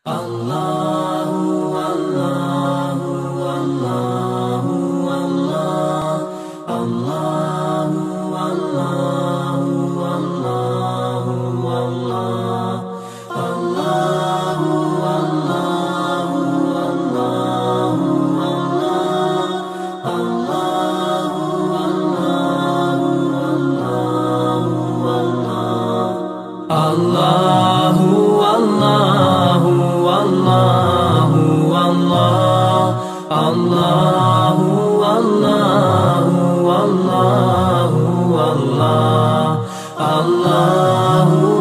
Allahu Allahu Allahu Allah Allahu Allahu Allahu Allah Allahu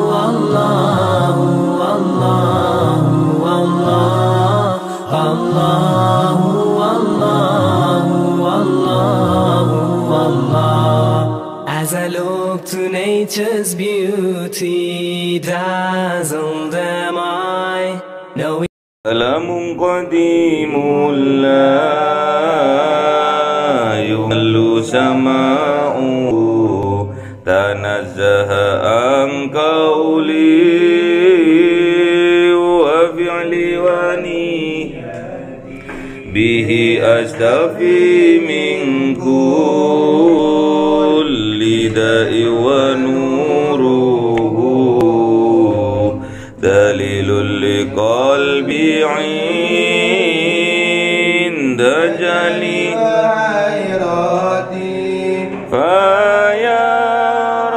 Allahu Allahu Allahu Allahu Allahu As I look to nature's beauty, dazzled am I, knowing كلام قديم لا يمل سماؤه تنزه عن قولي وفعلي ونية به أستفي من كل داء ونوره دليل لقلبي عند جلي فيا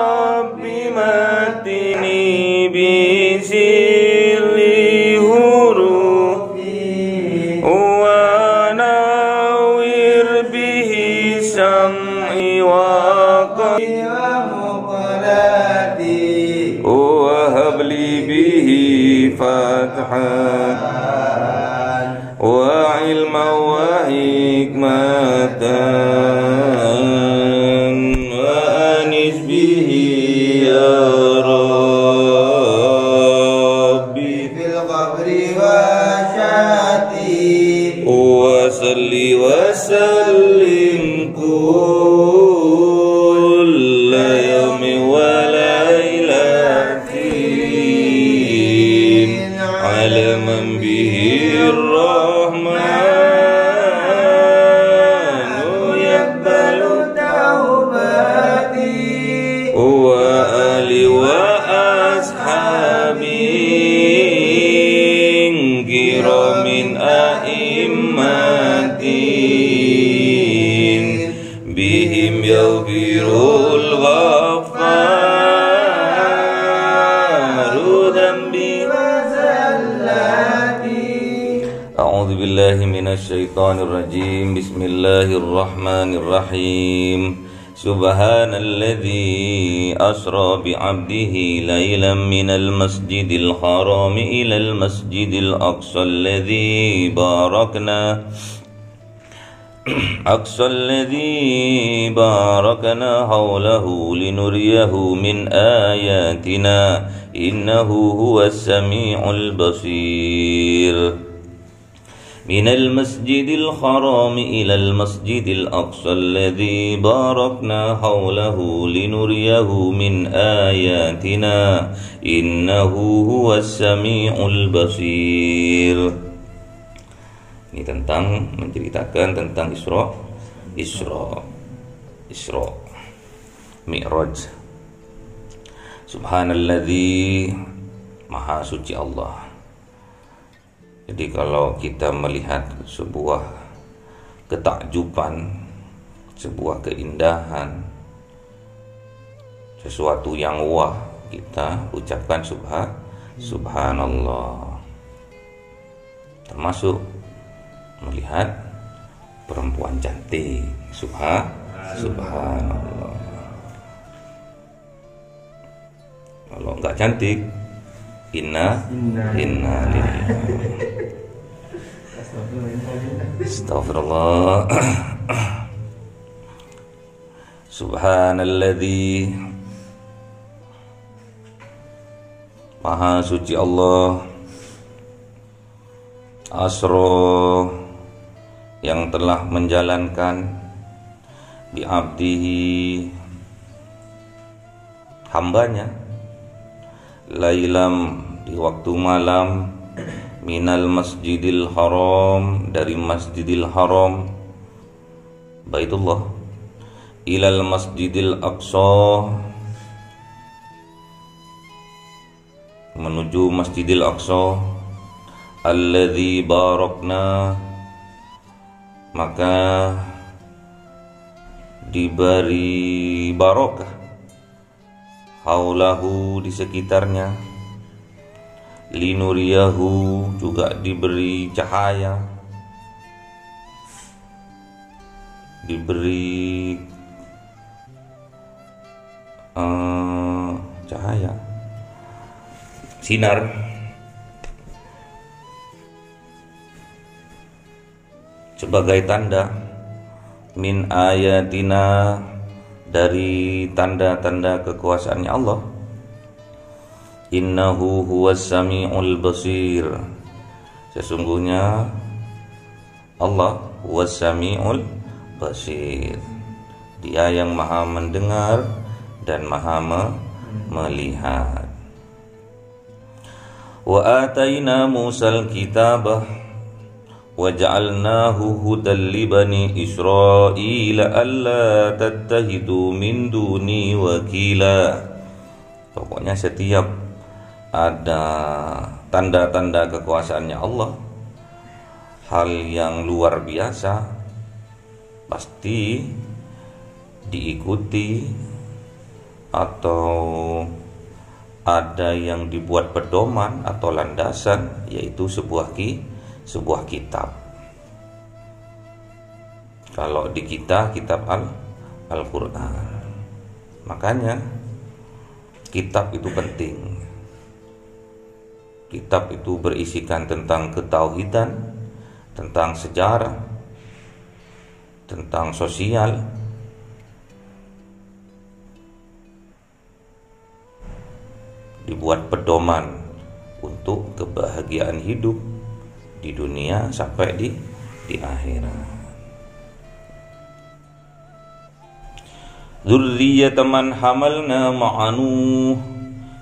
ربي متني بسر حروفي ونور به سمعي وقلبي وهب لي به فتحا وعلما وحكمة وأنس به يا ربي في القبر وشاتي وصل وسلم كل يوم وليلة على من به الرحمن يقبل توبتي وآلي وأصحابي كرام أئمة بهم يغفر الغفار ذنبي أعوذ بالله من الشيطان الرجيم بسم الله الرحمن الرحيم سبحان الذي أسرى بعبده ليلا من المسجد الحرام إلى المسجد الأقصى الذي باركنا حوله لنريه من آياتنا إنه هو السميع البصير من المسجد الحرام إلى المسجد الأقصى الذي باركنا حوله لنريه من آياتنا إنه هو السميع البصير. Ini tentang menceritakan tentang Isra Mi'raj. Subhanalladzi, maha suci Allah. Jadi kalau kita melihat sebuah ketakjuban, sebuah keindahan, sesuatu yang wah, kita ucapkan subhanallah. Termasuk melihat perempuan cantik, subhanallah. Kalau enggak cantik, inna lillahi. Astagfirullah. Subhanalladzi, maha suci Allah, asro, yang telah menjalankan bi abdihi, hambanya, lailam, di waktu malam, minal masjidil haram, dari masjidil haram Baitullah, ilal masjidil aqsa, menuju masjidil aqsa, alladzi barakna, maka diberi barokah, haulahu, di sekitarnya, linuriyahu, juga diberi cahaya, diberi cahaya, sinar, sebagai tanda, min ayatina, dari tanda-tanda kekuasaannya Allah. Innahu huwas sami'ul basir, sesungguhnya Allah huwas sami'ul basir, Dia yang maha mendengar dan maha melihat. Wa ataina Musal kitabah wa ja'alnahu hudan li bani Israila alla tattahidu min duni wakila. Pokoknya setiap ada tanda-tanda kekuasaannya Allah, hal yang luar biasa, pasti diikuti atau ada yang dibuat pedoman atau landasan, yaitu sebuah kitab. Kalau di kita, kitab Al-Quran. Makanya kitab itu penting. Kitab itu berisikan tentang ketauhidan, tentang sejarah, tentang sosial, dibuat pedoman untuk kebahagiaan hidup di dunia sampai di akhirat. Dzurriyyatan man hamalna ma'anu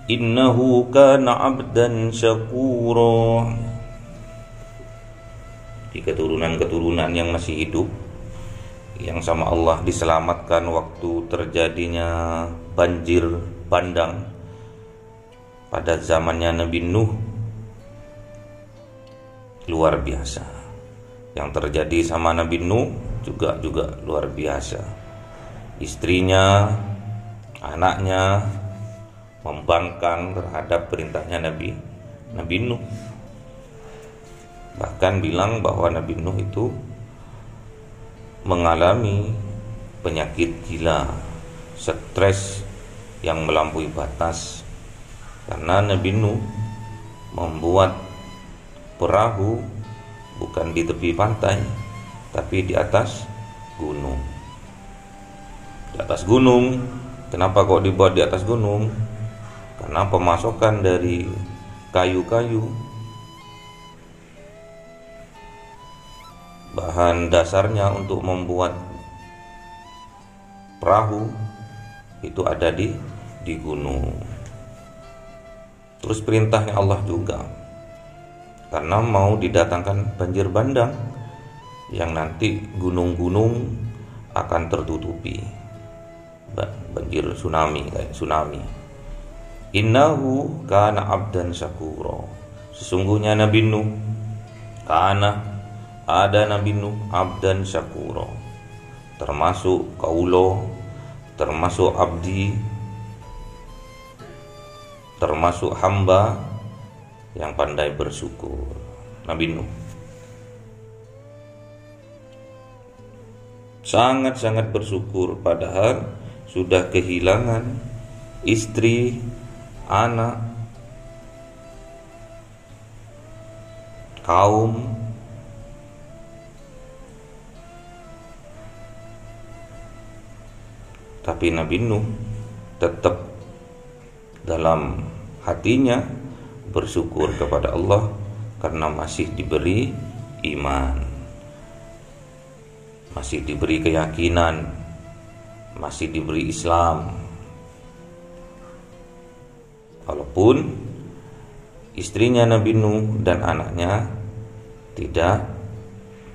innahu kana 'abdan syakura. Di keturunan-keturunan yang masih hidup, yang sama Allah diselamatkan waktu terjadinya banjir bandang pada zamannya Nabi Nuh, luar biasa. Yang terjadi sama Nabi Nuh juga luar biasa. Istrinya, anaknya membangkang terhadap perintahnya Nabi Nuh. Bahkan bilang bahwa Nabi Nuh itu mengalami penyakit gila, stres yang melampaui batas, karena Nabi Nuh membuat perahu bukan di tepi pantai, tapi di atas gunung. Di atas gunung, kenapa kok dibuat di atas gunung? Karena pemasokan dari kayu-kayu, bahan dasarnya untuk membuat perahu itu ada di gunung. Terus perintahnya Allah juga, karena mau didatangkan banjir bandang yang nanti gunung-gunung akan tertutupi, banjir tsunami, kayak tsunami. Innahu kana 'abdan syakura, sesungguhnya Nabi Nuh, kana, ada Nabi Nuh, 'abdan syakura, termasuk kaulo, termasuk abdi, termasuk hamba yang pandai bersyukur. Nabi Nuh sangat-sangat bersyukur, padahal sudah kehilangan istri, anak, kaum, tapi Nabi Nuh tetap dalam hatinya bersyukur kepada Allah karena masih diberi iman, masih diberi keyakinan, masih diberi Islam. Walaupun istrinya Nabi Nuh dan anaknya tidak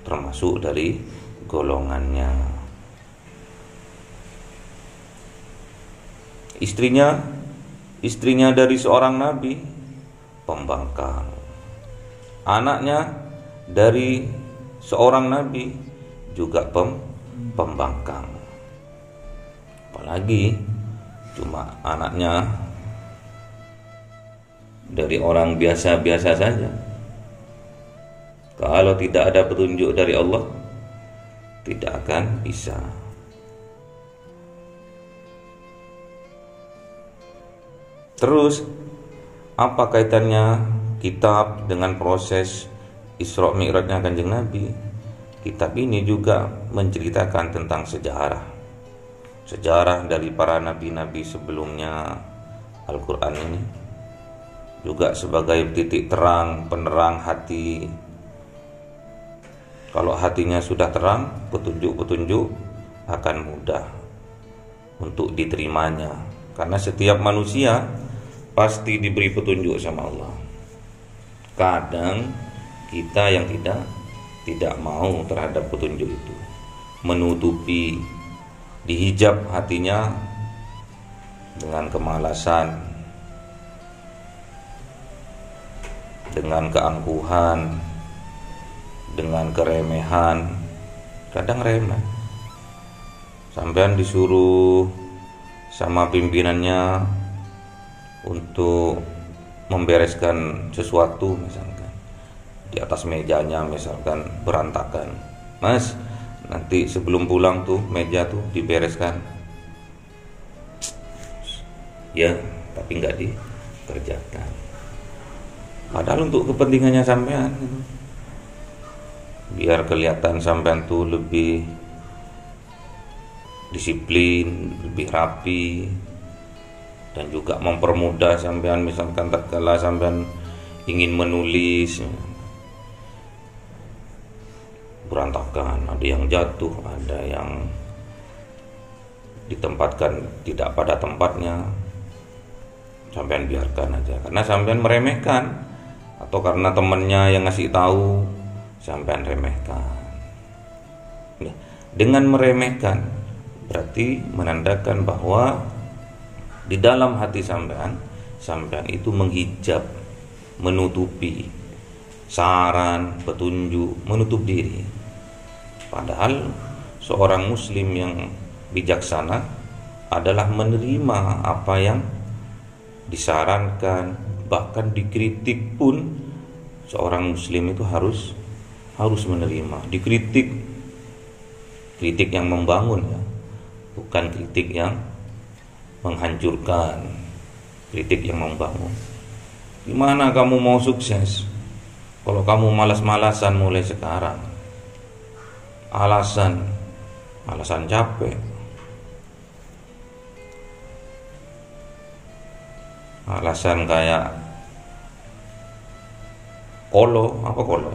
termasuk dari golongannya. Istrinya dari seorang nabi, pembangkang. Anaknya dari seorang nabi, juga pembangkang. Apalagi cuma anaknya dari orang biasa-biasa saja. Kalau tidak ada petunjuk dari Allah, tidak akan bisa. Terus apa kaitannya kitab dengan proses Isra Mi'rajnya Kanjeng Nabi? Kitab ini juga menceritakan tentang sejarah dari para nabi-nabi sebelumnya. Al-Quran ini juga sebagai titik terang, penerang hati. Kalau hatinya sudah terang, petunjuk-petunjuk akan mudah untuk diterimanya. Karena setiap manusia pasti diberi petunjuk sama Allah. Kadang kita yang tidak mau terhadap petunjuk itu, menutupi, dihijab hatinya dengan kemalasan, dengan keangkuhan, dengan keremehan. Kadang remeh. Sampean disuruh sama pimpinannya untuk membereskan sesuatu, misalkan di atas mejanya misalkan berantakan. Mas, nanti sebelum pulang tuh meja tuh dibereskan. Ya, tapi nggak dikerjakan. Padahal untuk kepentingannya sampean, biar kelihatan sampean tuh lebih disiplin, lebih rapi, dan juga mempermudah sampean, misalkan tatkala sampean ingin menulis berantakan, ada yang jatuh, ada yang ditempatkan tidak pada tempatnya, sampean biarkan aja karena sampean meremehkan, atau karena temannya yang ngasih tahu sampean remehkan. Dengan meremehkan berarti menandakan bahwa di dalam hati sampean itu menghijab, menutupi saran, petunjuk, menutup diri. Padahal seorang muslim yang bijaksana adalah menerima apa yang disarankan, bahkan dikritik pun seorang muslim itu harus menerima. Dikritik, kritik yang membangun ya, bukan kritik yang menghancurkan, kritik yang membangun. Gimana kamu mau sukses kalau kamu malas-malasan mulai sekarang? Alasan capek, alasan kayak kolo apa kolo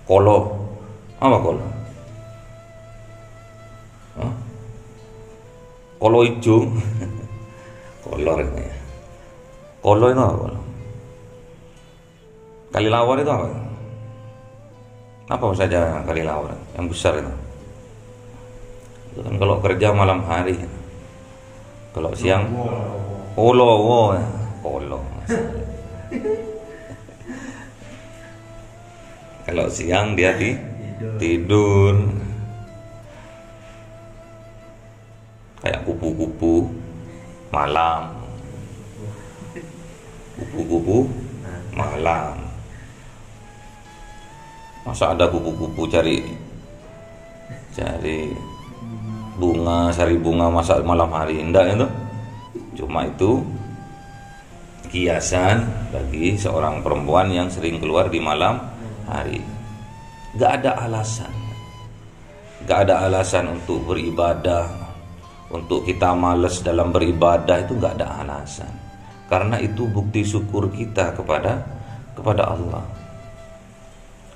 kolo hijau kolor ini ya. Kolo itu apa? Kelelawar itu apa? Apa saja kelelawar yang besar itu? Itu kan kalau kerja malam hari. Kalau siang kolo. Kalau siang dia tidur. Kayak kupu-kupu malam. Kupu-kupu malam. Masa ada kupu-kupu cari bunga, cari bunga masa malam hari? Enggak itu. Cuma itu kiasan bagi seorang perempuan yang sering keluar di malam hari. Gak ada alasan untuk beribadah. Untuk kita malas dalam beribadah itu gak ada alasan. Karena itu bukti syukur kita kepada Allah.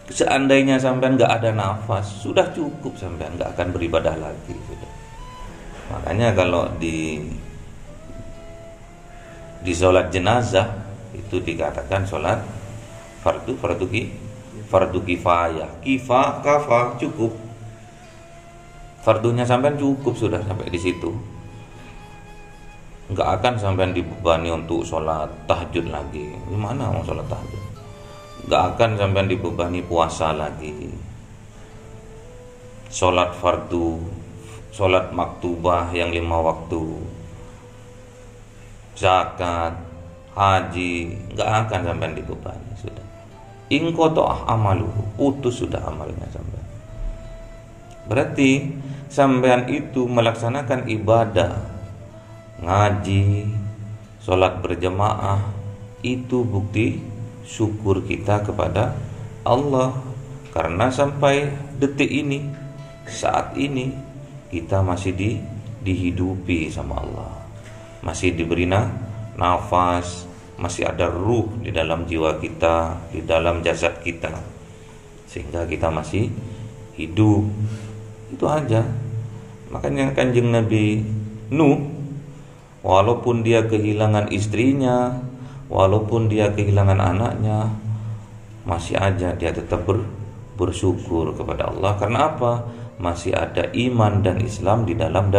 Seandainya sampean gak ada nafas, sudah cukup, sampean gak akan beribadah lagi sudah. Makanya kalau di sholat jenazah itu dikatakan sholat fardu kifayah. Kafa cukup. Fardunya sampean cukup sudah sampai di situ. Enggak akan sampean dibebani untuk sholat tahajud lagi. Gimana mau sholat tahajud? Enggak akan sampean dibebani puasa lagi. Sholat fardu, sholat maktubah yang 5 waktu, zakat, haji, enggak akan sampean dibebani sudah. Ingqata amaluhu, putus sudah amalnya sampean. Berarti sampean itu melaksanakan ibadah, ngaji, sholat berjamaah, itu bukti syukur kita kepada Allah. Karena sampai detik ini, saat ini, kita masih dihidupi sama Allah, masih diberi nafas, masih ada ruh di dalam jiwa kita, di dalam jasad kita, sehingga kita masih hidup. Itu aja. Makanya Kanjeng Nabi Nuh, walaupun dia kehilangan istrinya, walaupun dia kehilangan anaknya, masih aja dia tetap bersyukur kepada Allah. Karena apa? Masih ada iman dan Islam di dalam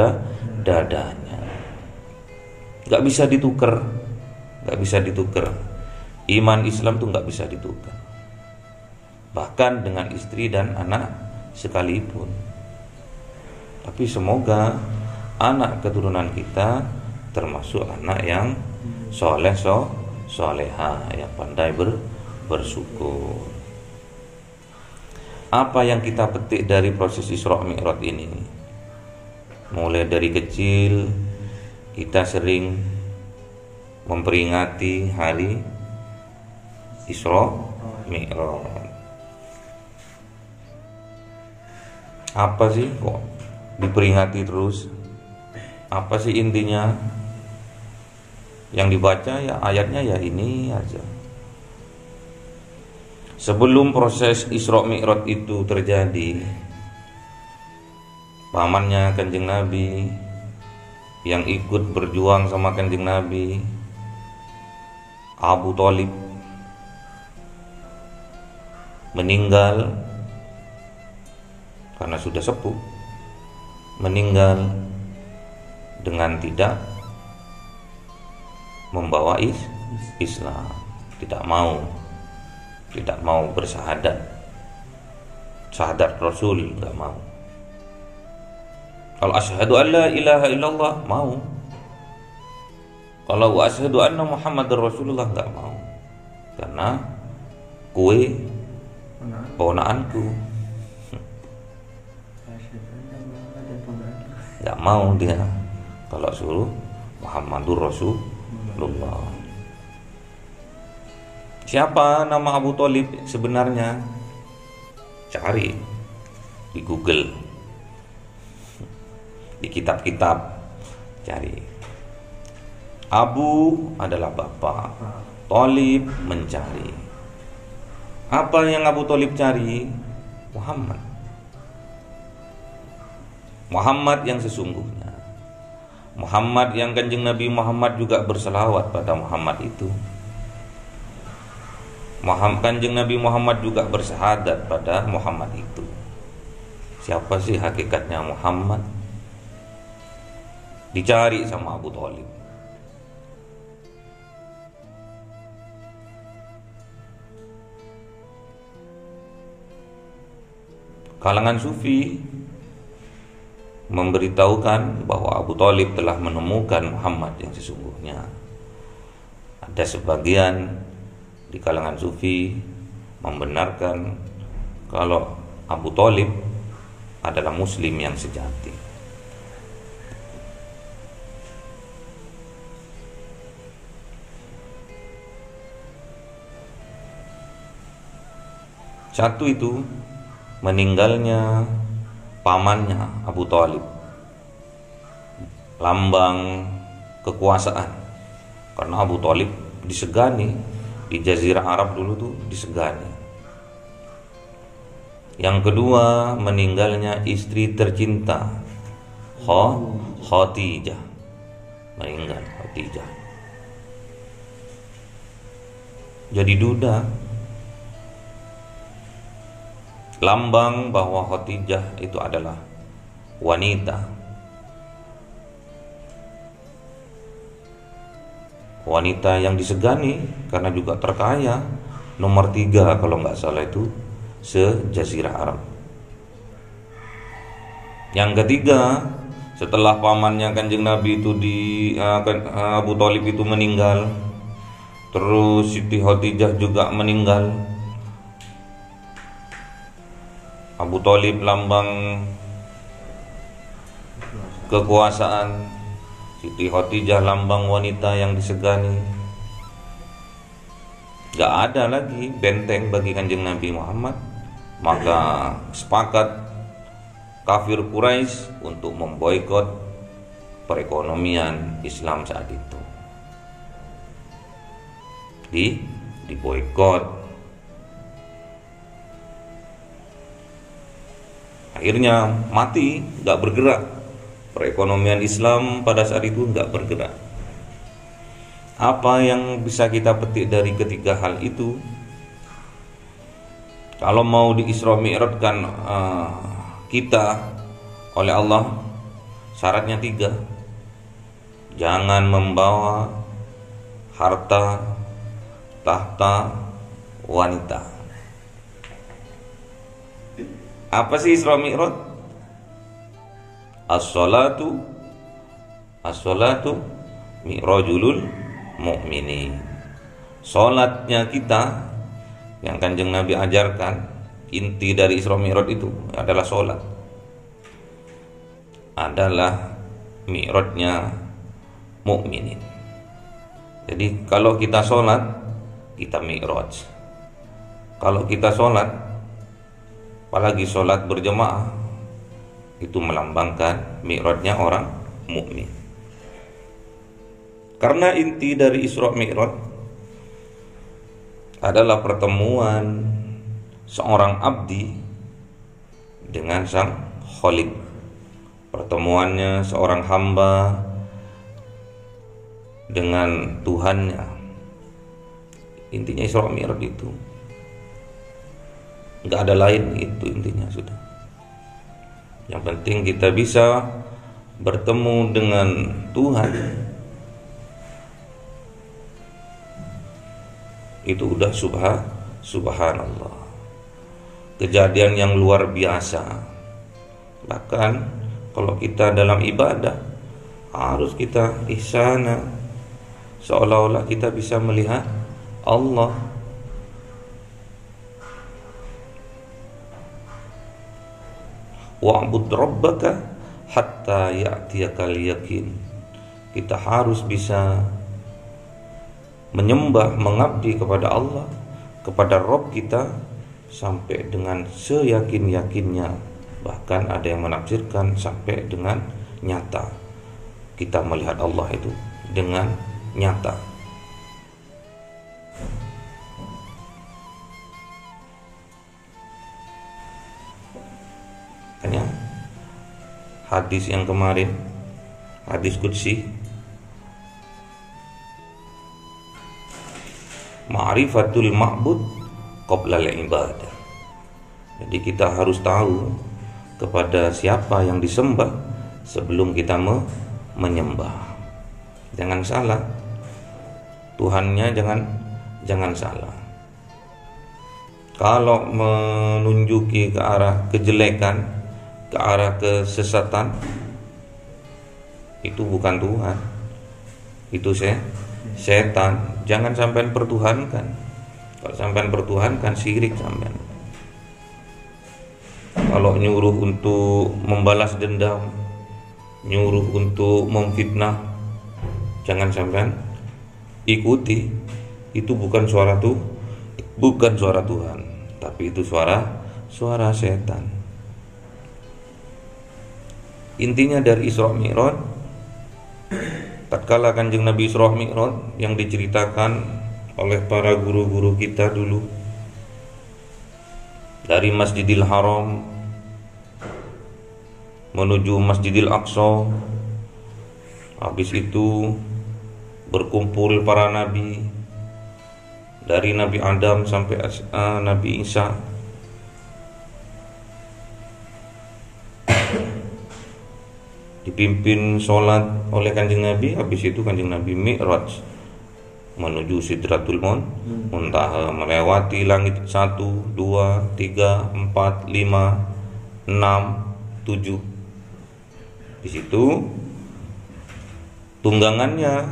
dadanya. Gak bisa ditukar. Gak bisa ditukar. Iman Islam tuh gak bisa ditukar. Bahkan dengan istri dan anak sekalipun. Tapi semoga anak keturunan kita termasuk anak yang soleha, yang pandai bersyukur. Apa yang kita petik dari proses Isra Mi'raj ini? Mulai dari kecil kita sering memperingati hari Isra Mi'raj. Apa sih kok diperingati terus? Apa sih intinya? Yang dibaca ya ayatnya ya ini aja. Sebelum proses Isra Mi'raj itu terjadi, pamannya Kanjeng Nabi yang ikut berjuang sama Kanjeng Nabi, Abu Thalib, meninggal karena sudah sepuh, meninggal dengan tidak membawa Islam, tidak mau bersahadat, syahadat Rasul enggak mau. Kalau asyhadu an la ilaha illallah mau. Kalau asyhadu anna Muhammadar Rasulullah enggak mau. Karena kue ponaanku. Enggak mau dia kalau suruh Muhammadur Rasulullah. Siapa nama Abu Thalib sebenarnya? Cari di Google, di kitab-kitab, cari. Abu adalah bapak, Thalib mencari. Apa yang Abu Thalib cari? Muhammad yang sesungguhnya, Muhammad yang Kanjeng Nabi Muhammad juga berselawat pada Muhammad itu. Kanjeng Nabi Muhammad juga bersyahadat pada Muhammad itu. Siapa sih hakikatnya Muhammad? Dicari sama Abu Thalib. Kalangan Sufi memberitahukan bahwa Abu Thalib telah menemukan Muhammad yang sesungguhnya. Ada sebagian di kalangan Sufi membenarkan kalau Abu Thalib adalah Muslim yang sejati. Satu itu meninggalnya pamannya Abu Thalib, lambang kekuasaan. Karena Abu Thalib disegani di Jazirah Arab dulu tuh, disegani. Yang kedua, meninggalnya istri tercinta Khadijah, meninggal Khadijah. jadi duda. Lambang bahwa Khadijah itu adalah wanita, wanita yang disegani karena juga terkaya, nomor 3 kalau nggak salah itu se-Jazirah Arab. Yang ketiga, setelah pamannya Kanjeng Nabi itu Abu Thalib itu meninggal, terus Siti Khadijah juga meninggal. Abu Thalib lambang kekuasaan, Siti Khadijah lambang wanita yang disegani. Gak ada lagi benteng bagi Kanjeng Nabi Muhammad. Maka sepakat kafir Quraisy untuk memboikot perekonomian Islam saat itu. Diboikot. Akhirnya mati, gak bergerak. Perekonomian Islam pada saat itu gak bergerak. Apa yang bisa kita petik dari ketiga hal itu? Kalau mau di Isra Mi'rajkan kita oleh Allah, syaratnya 3. Jangan membawa harta, tahta, wanita. Apa sih Isra Mi'raj? As-salatu mi'rajul mu'minin. Salatnya kita yang Kanjeng Nabi ajarkan, inti dari Isra Mi'raj itu adalah salat. Adalah mi'rajnya mukminin. Jadi kalau kita salat, kita mi'raj. Kalau kita salat, apalagi salat berjamaah, itu melambangkan mi'rajnya orang mukmin. Karena inti dari Isra Mi'raj adalah pertemuan seorang abdi dengan sang Khalik. Pertemuannya seorang hamba dengan Tuhannya. Intinya Isra Mi'raj itu. Enggak ada lain, itu intinya sudah. Yang penting kita bisa bertemu dengan Tuhan. Itu udah subhanallah. Kejadian yang luar biasa. Bahkan kalau kita dalam ibadah harus kita ihsana, seolah-olah kita bisa melihat Allah. Wa'bud rabbaka hatta ya'tiyakal yakin. Kita harus bisa menyembah, mengabdi kepada Allah, kepada Rabb kita sampai dengan seyakin-yakinnya. Bahkan ada yang menafsirkan sampai dengan nyata. Kita melihat Allah itu dengan nyata. Hanya hadis yang kemarin, hadis qudsi, ma'rifatul ma'bud qabla al-ibadah. Jadi kita harus tahu kepada siapa yang disembah sebelum kita menyembah. Jangan salah. Tuhannya jangan salah. Kalau menunjuki ke arah kejelekan, ke arah kesesatan, itu bukan Tuhan. Itu setan. Jangan sampai pertuhankan. Kalau sampai pertuhankan, syirik sampai. Kalau nyuruh untuk membalas dendam, nyuruh untuk memfitnah, jangan sampai ikuti. Itu bukan suara Tuhan, tapi itu suara setan. Intinya dari Isra Mi'raj, tatkala Kanjeng Nabi Isra Mi'raj yang diceritakan oleh para guru-guru kita dulu, dari Masjidil Haram menuju Masjidil Aqsa. Habis itu berkumpul para nabi dari Nabi Adam sampai Nabi Isa. Dipimpin sholat oleh Kanjeng Nabi. Habis itu Kanjeng Nabi Mi'raj menuju Sidratul Muntaha, melewati langit 1, 2, 3, 4, 5, 6, 7. Di situ tunggangannya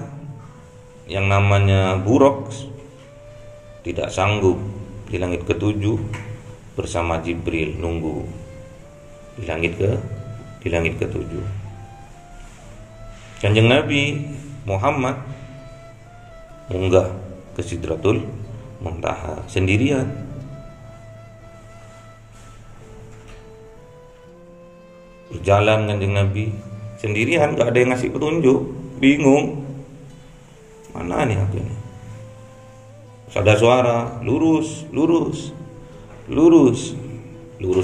yang namanya Buraq tidak sanggup di langit ke-7 bersama Jibril nunggu di langit ke-7. Kanjeng Nabi Muhammad munggah ke Sidratul Muntaha sendirian. Berjalan Kanjeng Nabi sendirian, gak ada yang ngasih petunjuk, bingung. Mana nih aku ini? Ada suara, lurus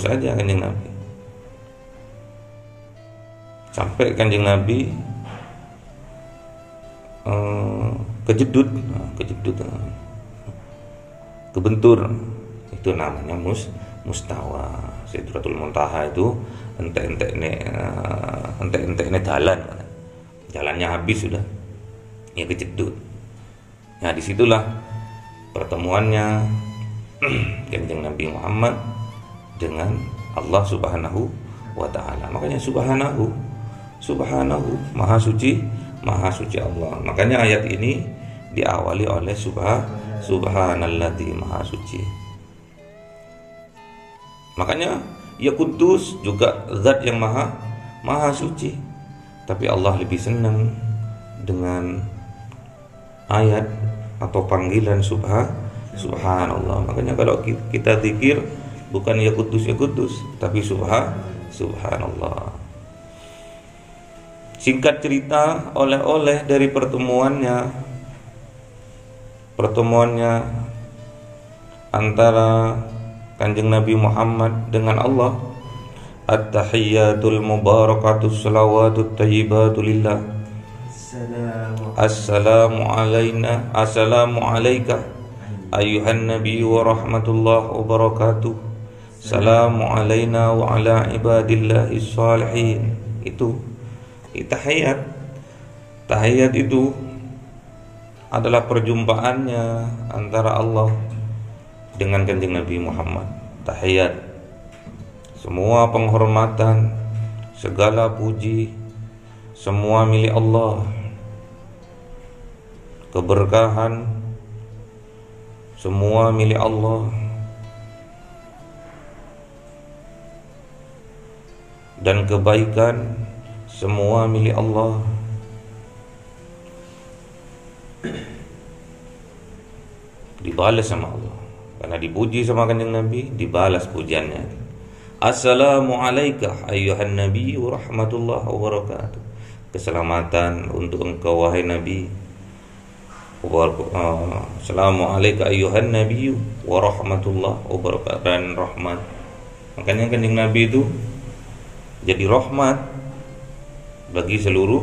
aja Kanjeng Nabi. Sampai Kanjeng Nabi kejedut, kebentur, itu namanya mustawa. Sidratul Muntaha itu entek ini jalannya habis sudah, ya kejedut. Nah disitulah pertemuannya Kanjeng Nabi Muhammad dengan Allah Subhanahu wa Ta'ala. Makanya subhanahu maha suci Allah. Makanya ayat ini diawali oleh subhanalladzi maha suci. Makanya ya Kudus juga zat yang maha suci. Tapi Allah lebih senang dengan ayat atau panggilan subhanallah. Makanya kalau kita zikir bukan ya Kudus, tapi subhanallah. Singkat cerita, oleh-oleh dari pertemuannya antara Kanjeng Nabi Muhammad dengan Allah. At-tahiyyatul mubarakatus salawatut thayyibatu lillah. Assalamu alayka ayyuhan nabiy wa rahmatullahi wa barakatuh. Assalamu alayna wa ala ibadillahis salihin. Itu tahiyat itu adalah perjumpaannya antara Allah dengan Kanjeng Nabi Muhammad. Tahiyat, semua penghormatan, segala puji, semua milik Allah. Keberkahan semua milik Allah. Dan kebaikan semua milik Allah. Dibalas sama Allah. Karena dipuji sama Kanjeng Nabi, dibalas pujiannya. Assalamu alayka ayyuhan nabiy wa rahmatullahi wa barakatuh. Keselamatan untuk engkau wahai Nabi. Assalamu alayka ayyuhan nabiy wa rahmatullahi wa barakatuh, dan rahmat. Makanya Kanjeng Nabi itu jadi rahmat bagi seluruh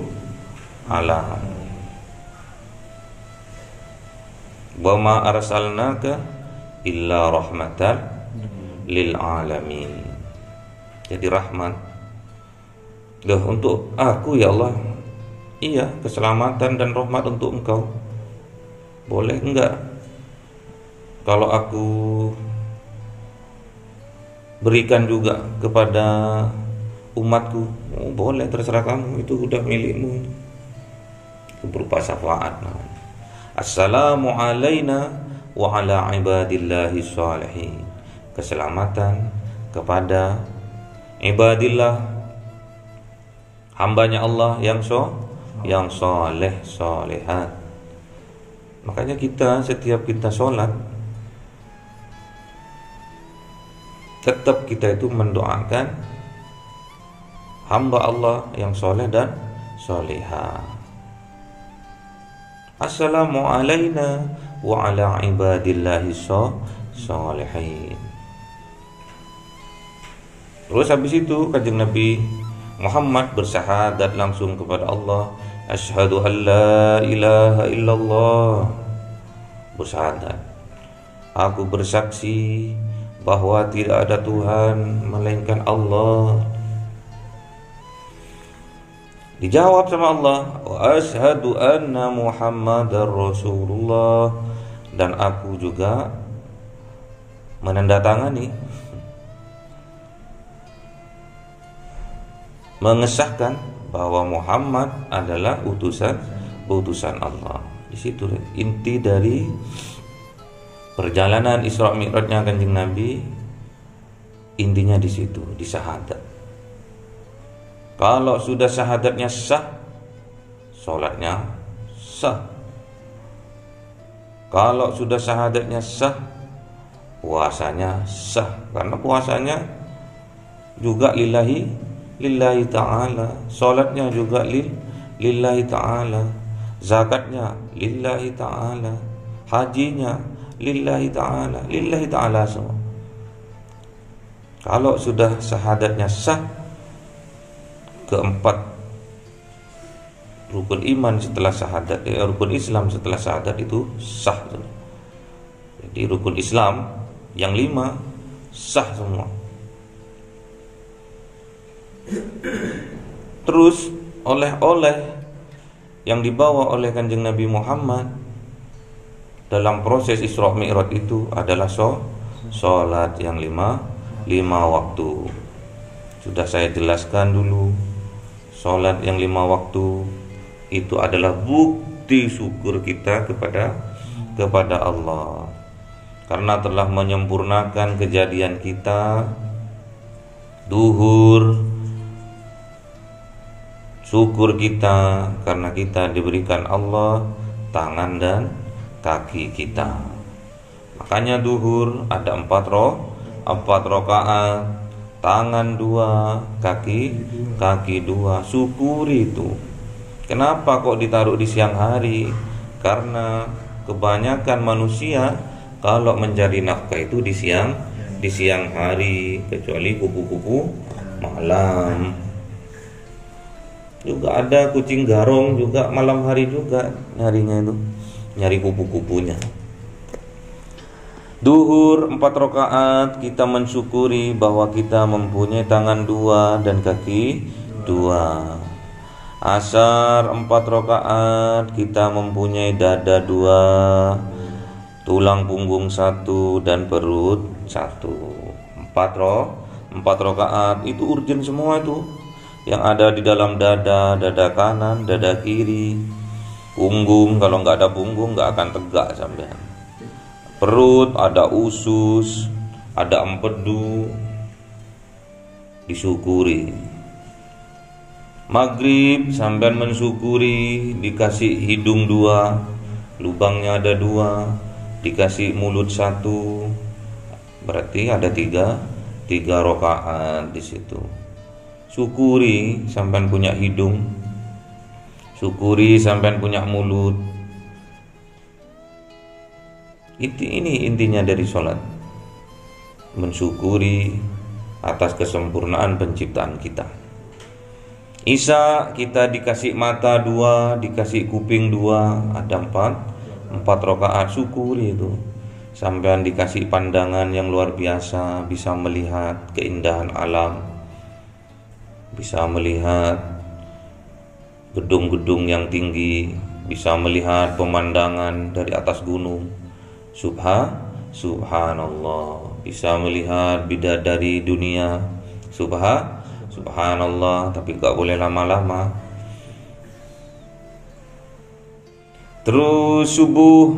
alam. Wa ma arsalnaka illa rahmatan lil alamin. Jadi rahmat. Loh, untuk aku ya Allah. Iya, keselamatan dan rahmat untuk engkau. Boleh enggak kalau aku berikan juga kepada umatku? Oh, boleh, terserah kamu, itu udah milikmu. Itu berupa syafaat namanya. Assalamu alayna wa ala ibadillahi sholihin. Keselamatan kepada ibadillah, hambanya Allah yang soleh solehat. Makanya setiap kita sholat, tetap kita itu mendoakan hamba Allah yang soleh dan solehah. Assalamu alayna wa ala ibadillahi sholihin. Terus habis itu Kanjeng Nabi Muhammad bersyahadat langsung kepada Allah. Asyhadu an la ilaha illallah. Bersyahadat Aku bersaksi bahwa tidak ada Tuhan melainkan Allah. Dijawab sama Allah, wa asyhadu anna Muhammadar Rasulullah, dan aku juga menandatangani, mengesahkan bahwa Muhammad adalah utusan Allah. Di situ inti dari perjalanan Isra Mi'rajnya Kanjeng Nabi, intinya di situ, di syahadat. Kalau sudah syahadatnya sah, sholatnya sah. Kalau sudah syahadatnya sah, puasanya sah. Karena puasanya juga lillahi ta'ala, sholatnya juga lillahi ta'ala, zakatnya lillahi ta'ala, hajinya lillahi ta'ala semua. Kalau sudah syahadatnya sah, keempat rukun iman setelah syahadat, rukun Islam setelah syahadat itu sah. Jadi rukun Islam yang 5 sah semua. Terus oleh-oleh yang dibawa oleh Kanjeng Nabi Muhammad dalam proses Isra Mi'raj itu adalah sholat yang 5 waktu. Sudah saya jelaskan dulu, sholat yang 5 waktu itu adalah bukti syukur kita kepada Allah, karena telah menyempurnakan kejadian kita. Duhur, syukur kita karena kita diberikan Allah tangan dan kaki kita. Makanya duhur ada 4 rakaat, tangan 2, kaki 2. Syukuri itu. Kenapa kok ditaruh di siang hari? Karena kebanyakan manusia kalau mencari nafkah itu di siang hari, kecuali kupu-kupu malam. Juga ada kucing garong juga malam hari juga nyarinya itu, nyari kupu-kupunya. Duhur 4 rakaat, kita mensyukuri bahwa kita mempunyai tangan 2 dan kaki 2. Asar 4 rakaat, kita mempunyai dada 2, tulang punggung 1 dan perut 1. 4 rakaat itu urgen semua itu. Yang ada di dalam dada kanan, dada kiri, punggung, kalau nggak ada punggung nggak akan tegak sampean. Perut ada usus, ada empedu, disyukuri. Maghrib sampean mensyukuri dikasih hidung 2, lubangnya ada 2, dikasih mulut 1, berarti ada 3 rakaat di situ. Syukuri sampean punya hidung, syukuri sampean punya mulut. Ini intinya dari sholat, mensyukuri atas kesempurnaan penciptaan kita. Isya kita dikasih mata 2, dikasih kuping 2, ada 4 rakaat. Syukuri itu. Sampean dikasih pandangan yang luar biasa, bisa melihat keindahan alam, bisa melihat gedung-gedung yang tinggi, bisa melihat pemandangan dari atas gunung. Subhanallah, bisa melihat bidadari dunia. Subhanallah, tapi gak boleh lama-lama. Terus subuh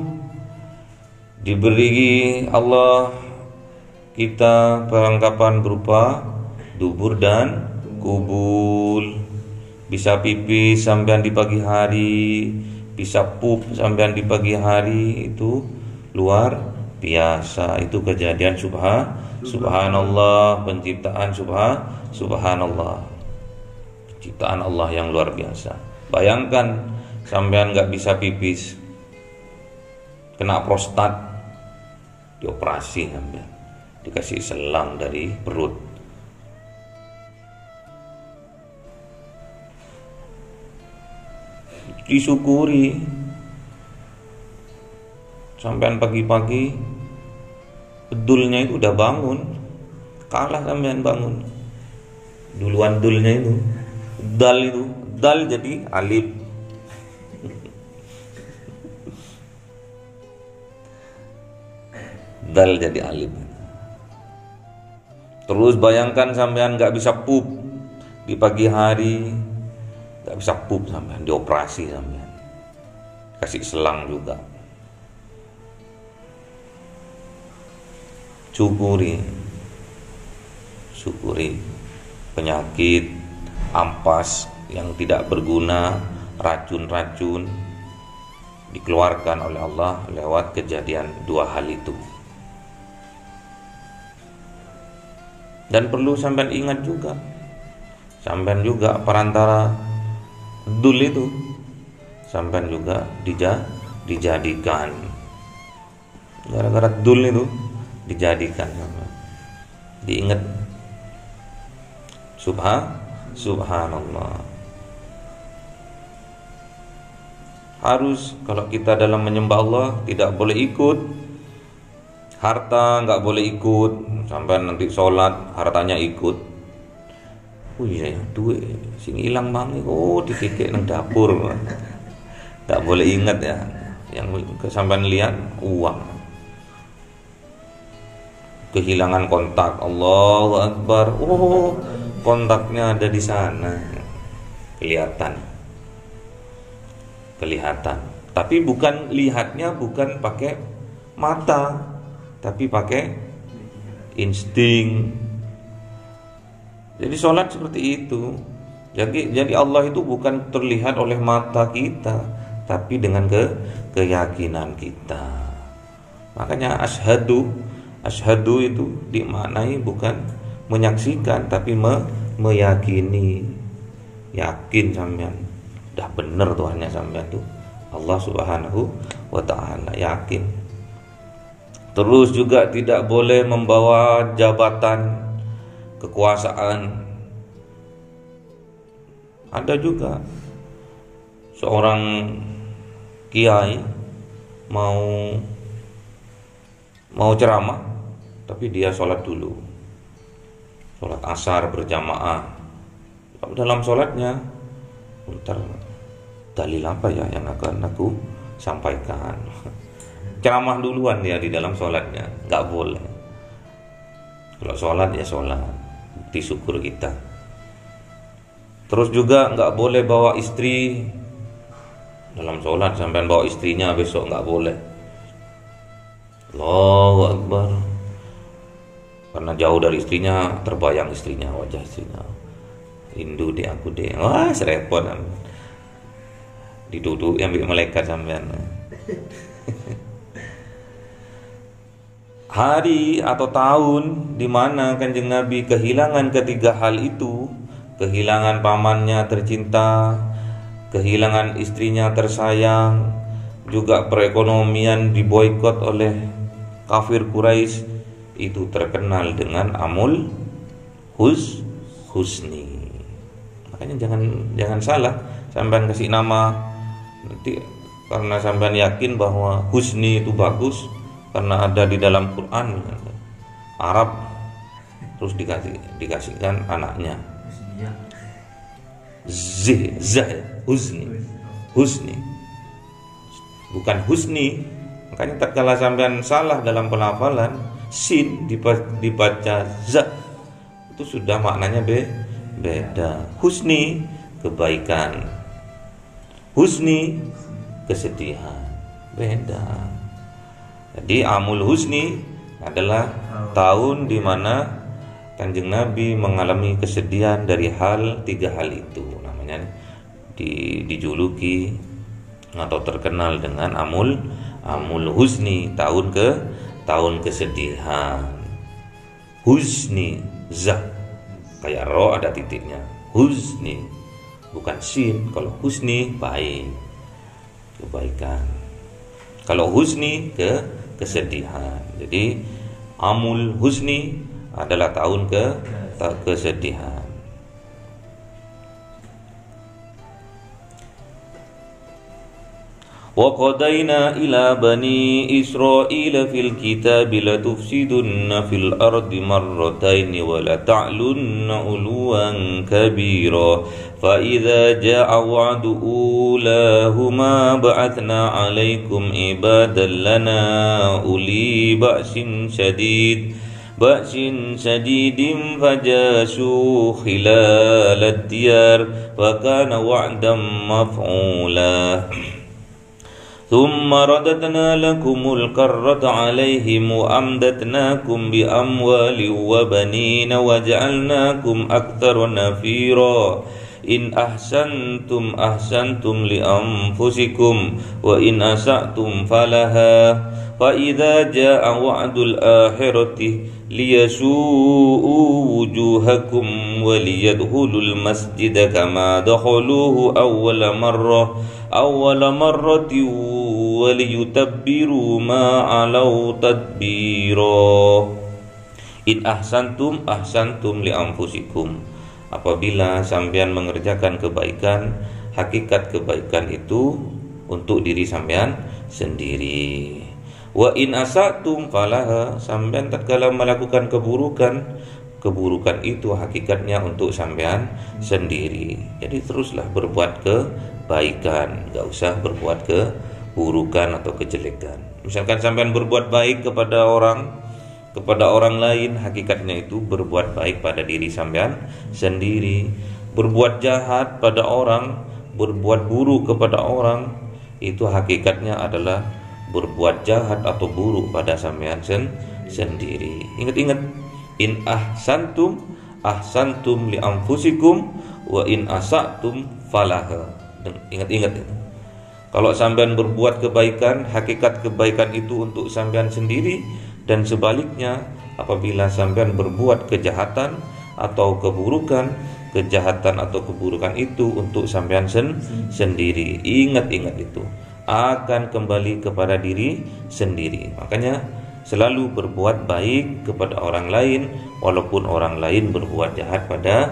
diberi Allah kita perlengkapan berupa dubur dan kubul. Bisa pipis sampean di pagi hari, bisa pup sampean di pagi hari, itu luar biasa. Itu kejadian subhanallah, penciptaan subhanallah, penciptaan Allah yang luar biasa. Bayangkan sampean gak bisa pipis, kena prostat, dioperasi sampean, dikasih selang dari perut. Disyukuri. Sampean pagi-pagi dulnya itu udah bangun, kalah sampean bangun. Duluan dulnya itu, dal jadi alif. Dal jadi alif. Terus bayangkan sampean nggak bisa pup di pagi hari, nggak bisa pup sampean, dioperasi sampean, kasih selang juga. Syukuri penyakit ampas yang tidak berguna, racun-racun dikeluarkan oleh Allah lewat kejadian dua hal itu. Dan perlu sampean ingat juga, sampean juga perantara dul itu, sampean juga dijadikan. Gara-gara dul itu dijadikan, diingat. Subhanallah. Harus kalau kita dalam menyembah Allah tidak boleh ikut harta, nggak boleh ikut. Sampai nanti sholat hartanya ikut. Oh iya ya, duit sing hilang bang, oh dikikik nang dapur. Nggak boleh ingat ya. Yang sampai lihat uang. Kehilangan kontak, Allahu Akbar. Oh, kontaknya ada di sana. Kelihatan. Tapi bukan lihatnya bukan pakai mata, tapi pakai insting. Jadi sholat seperti itu. Jadi Allah itu bukan terlihat oleh mata kita, tapi dengan keyakinan kita. Makanya asyhadu itu dimaknai bukan menyaksikan, tapi meyakini. Yakin sampean dah bener Tuhannya sampean tuh Allah Subhanahu wa taala, yakin. Terus juga tidak boleh membawa jabatan kekuasaan. Ada juga seorang kiai mau ceramah, tapi dia sholat dulu, sholat asar berjamaah. Dalam sholatnya, bentar, dalil apa ya yang akan aku sampaikan? Ceramah duluan dia di dalam sholatnya, nggak boleh. Kalau sholat ya sholat, bukti syukur kita. Terus juga nggak boleh bawa istri dalam sholat, sampai bawa istrinya besok nggak boleh. Allahu Akbar. Karena jauh dari istrinya, terbayang istrinya, wajah istrinya. Rindu deh aku deh. Wah, serepot. Diduduk ambil malaikat sampean. Hari atau tahun di mana Kanjeng Nabi kehilangan ketiga hal itu, kehilangan pamannya tercinta, kehilangan istrinya tersayang, juga perekonomian diboikot oleh kafir Quraisy, itu terkenal dengan amul husni. Makanya jangan salah sampean kasih nama nanti, karena sampean yakin bahwa husni itu bagus karena ada di dalam Quran Arab, terus dikasihkan anaknya husni bukan husni. Makanya tatkala sampean salah dalam pelafalan, sin dibaca za, itu sudah maknanya beda. Husni kebaikan, husni kesedihan, beda. Jadi amul husni adalah tahun di mana Kanjeng Nabi mengalami kesedihan dari tiga hal itu. Namanya dijuluki atau terkenal dengan amul husni, tahun kesedihan. Husni za, kayak ro ada titiknya. Husni bukan sin. Kalau husni baik, kebaikan. Kalau husni kesedihan. Jadi amul husni adalah tahun kesedihan. وقضينا إلى بني إسرائيل في الكتاب لتفسدن في الأرض مرتين ولتعلن علوا كبيرا فإذا جاء وعد أولاهما بعثنا عليكم عبادا لنا أولي بأس شديد فجاسوا خلال الديار وكان وعدا مفعولا ثم رددنا لكم الكرة عليهم وأمددناكم بأموال وبنين وجعلناكم أكثر نفيرا إن أحسنتم لأنفسكم وإن أسأتم فلها فإذا جاء وعد الآخرة ليسوءوا وجوهكم وليدخلوا المسجد كما دخلوه أول مرة وليتبروا ما علوا تدبيرا In ahsantum li anfusikum. Apabila sampean mengerjakan kebaikan, hakikat kebaikan itu untuk diri sampean sendiri. Wa in asatum falaha, sampean tatkala melakukan keburukan itu hakikatnya untuk sampean sendiri. Jadi teruslah berbuat kebaikan, enggak usah berbuat keburukan atau kejelekan. Misalkan sampean berbuat baik kepada orang lain, hakikatnya itu berbuat baik pada diri sampean sendiri. Berbuat jahat pada orang, berbuat buruk kepada orang, itu hakikatnya adalah berbuat jahat atau buruk pada sampean sendiri. Ingat-ingat, in ahsantum li anfusikum wa in asatum falaha. Ingat-ingat itu. Kalau sampean berbuat kebaikan, hakikat kebaikan itu untuk sampean sendiri. Dan sebaliknya, apabila sampean berbuat kejahatan atau keburukan, kejahatan atau keburukan itu untuk sampean sendiri. Ingat-ingat itu akan kembali kepada diri sendiri. Makanya selalu berbuat baik kepada orang lain, walaupun orang lain berbuat jahat pada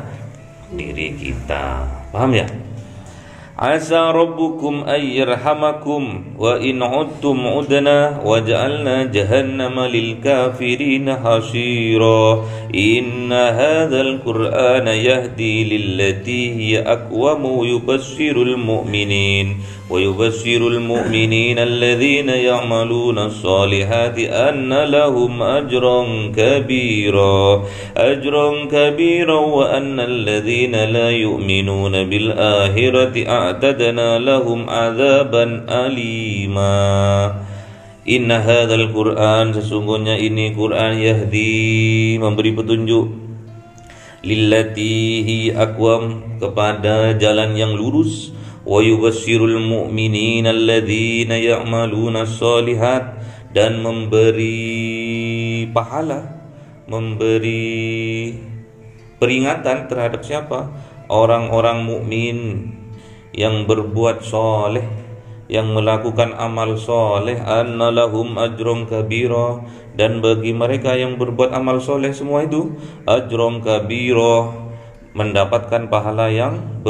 diri kita. Paham ya? Asa rabbukum ay yarhamakum wa in udtum udna waj'alna jahannama lil kafirin hasira. Inna hadzal qur'ana yahdi lillati hiya aqwam wa yubashshirul mu'minin alladhina ya'maluna as-salihati anna lahum ajran kabira wa anna alladhina la yu'minuna bil akhirati a'tadna lahum adzaban alima. Inna hadzal Qur'an, sesungguhnya ini Qur'an, yahdi, memberi petunjuk, lillati aqwam, kepada jalan yang lurus, wa yubasyirul mu'minin alladzina ya'maluna sholihat, dan memberi pahala, memberi peringatan terhadap siapa? Orang-orang mukmin yang berbuat soleh, yang melakukan amal soleh, anna lahum ajrun kabira, dan bagi mereka yang berbuat amal soleh semua itu ajrun kabira, mendapatkan pahala yang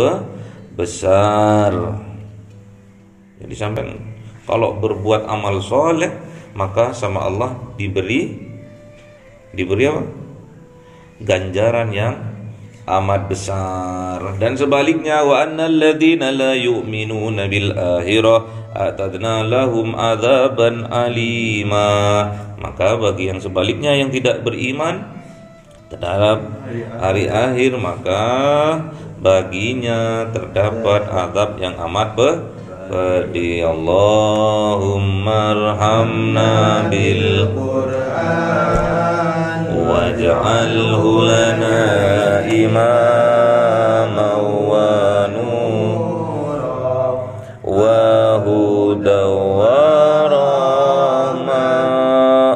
besar. Jadi sampai kalau berbuat amal soleh, maka sama Allah diberi apa? Ganjaran yang amat besar. Dan sebaliknya, wa annal ladzina la yu'minuna bil akhirah atadna lahum adzaban alima. Maka bagi yang sebaliknya, yang tidak beriman terhadap hari akhir, maka baginya terdapat azab yang amat pedih. Allahumma arhamna bil Qur'an waj'alhu lana imama wa nura wa huda wa rahma.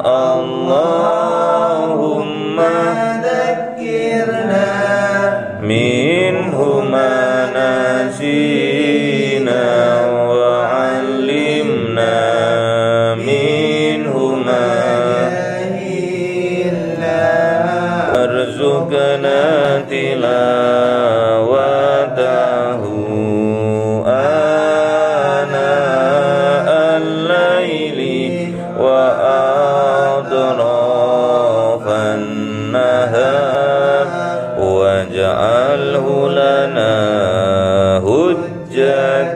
Allahumma dhakkirna minhu ma nasina wa 'allimna minhu ma jahilna warzuqna tilawatahu ana واجعله لنا حجتين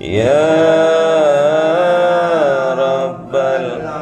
يا رب العالمين.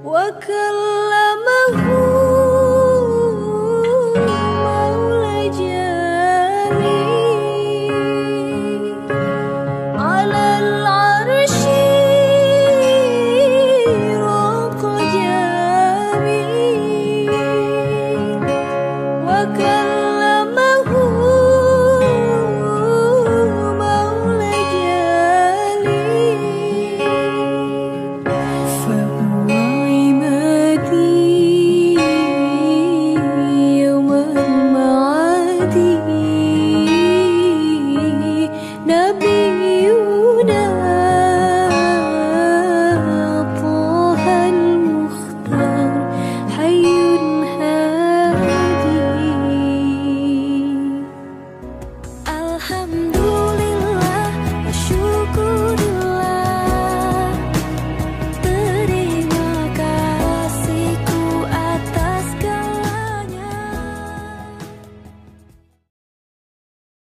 وكل